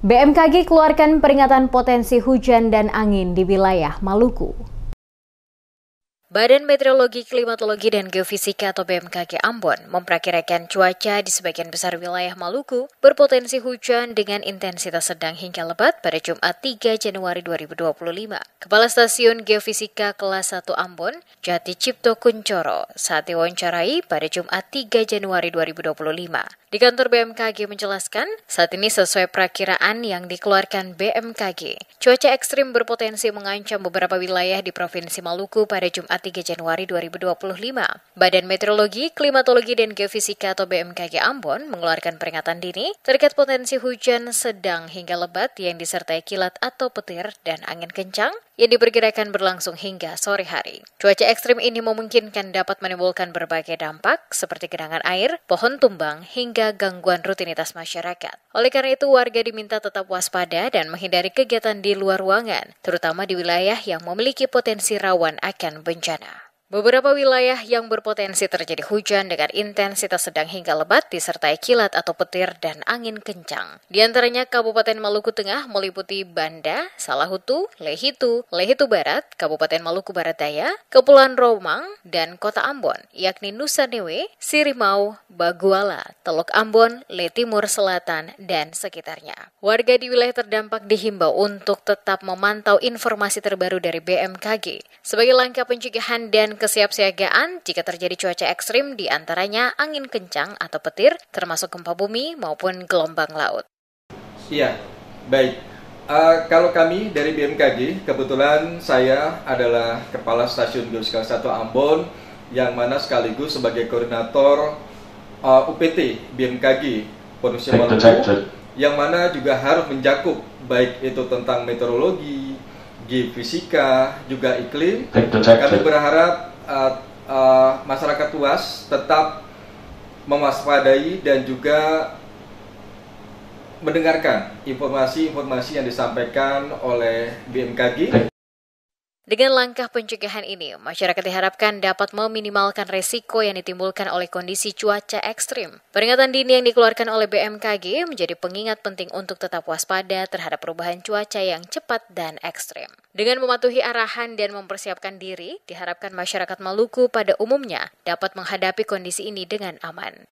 BMKG keluarkan peringatan potensi hujan dan angin di wilayah Maluku. Badan Meteorologi, Klimatologi, dan Geofisika atau BMKG Ambon memperkirakan cuaca di sebagian besar wilayah Maluku berpotensi hujan dengan intensitas sedang hingga lebat pada Jumat 3 Januari 2025. Kepala Stasiun Geofisika Kelas 1 Ambon, Jati Cipto Kuncoro, saat diwawancarai pada Jumat 3 Januari 2025. Di kantor BMKG menjelaskan, saat ini sesuai perakiraan yang dikeluarkan BMKG, cuaca ekstrim berpotensi mengancam beberapa wilayah di Provinsi Maluku pada Jumat 3 Januari 2025. Badan Meteorologi, Klimatologi, dan Geofisika atau BMKG Ambon mengeluarkan peringatan dini terkait potensi hujan sedang hingga lebat yang disertai kilat atau petir dan angin kencang yang diperkirakan berlangsung hingga sore hari. Cuaca ekstrim ini memungkinkan dapat menimbulkan berbagai dampak seperti genangan air, pohon tumbang, hingga gangguan rutinitas masyarakat. Oleh karena itu, warga diminta tetap waspada dan menghindari kegiatan di luar ruangan, terutama di wilayah yang memiliki potensi rawan akan bencana. Beberapa wilayah yang berpotensi terjadi hujan dengan intensitas sedang hingga lebat disertai kilat atau petir dan angin kencang. Di antaranya Kabupaten Maluku Tengah meliputi Banda, Salahutu, Lehitu, Lehitu Barat, Kabupaten Maluku Barat Daya, Kepulauan Romang, dan Kota Ambon, yakni Nusa Newe, Sirimau, Baguala, Teluk Ambon, Le Timur Selatan, dan sekitarnya. Warga di wilayah terdampak dihimbau untuk tetap memantau informasi terbaru dari BMKG sebagai langkah pencegahan dan kesiapsiagaan jika terjadi cuaca ekstrim, di antaranya angin kencang atau petir, termasuk gempa bumi maupun gelombang laut. Iya, baik. Kalau kami dari BMKG, kebetulan saya adalah Kepala Stasiun Geofisika 1 Ambon, yang mana sekaligus sebagai koordinator UPT BMKG Provinsi Maluku, yang mana juga harus mencakup baik itu tentang meteorologi, geofisika, juga iklim. Kami berharap masyarakat luas tetap mewaspadai dan juga mendengarkan informasi-informasi yang disampaikan oleh BMKG. Dengan langkah pencegahan ini, masyarakat diharapkan dapat meminimalkan resiko yang ditimbulkan oleh kondisi cuaca ekstrim. Peringatan dini yang dikeluarkan oleh BMKG menjadi pengingat penting untuk tetap waspada terhadap perubahan cuaca yang cepat dan ekstrim. Dengan mematuhi arahan dan mempersiapkan diri, diharapkan masyarakat Maluku pada umumnya dapat menghadapi kondisi ini dengan aman.